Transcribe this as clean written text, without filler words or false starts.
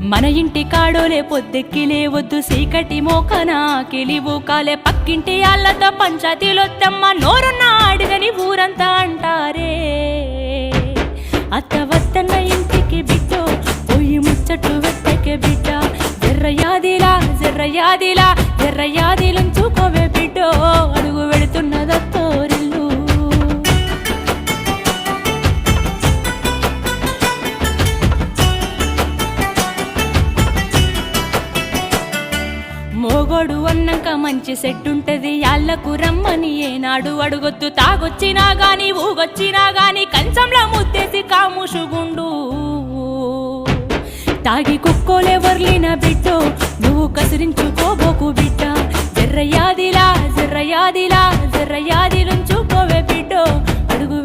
మన ఇంటి కాడోలే పొద్దెక్కి లేవద్దు సీకటి మోకన కిలివు కాలే పక్కింటి ఆళ్ళతో పంచాయతీలొద్దమ్మ నోరున్న అడుగని ఊరంతా అంటారే అత్త వద్దన్న ఇంటికి బిడ్డో పోయి ముచ్చట్లు వెత్తకే బిడ్డ జర్రయాదిలా జర్రయాదిలా జర్రయాదిలుంచుకోవే బిడ్డో అడుగు వెడుతున్నదత్తోరిల్లు మోగోడు అన్నాక మంచి సెట్టుంటది యాళ్లకు రమ్మని ఏనాడు అడుగొద్దు తాగొచ్చినా గాని ఊగొచ్చినా గాని కంచంలో ముత్తేసి కాముషుగుండు తాగి కుక్కోలే వర్లిన బిడ్డో నువ్వు కసిరించుకోబోకు బిడ్డ జర్రయాదిలా జర్రయాదిలా జర్రయాదిలుంచుకోవే బిడ్డో అడుగు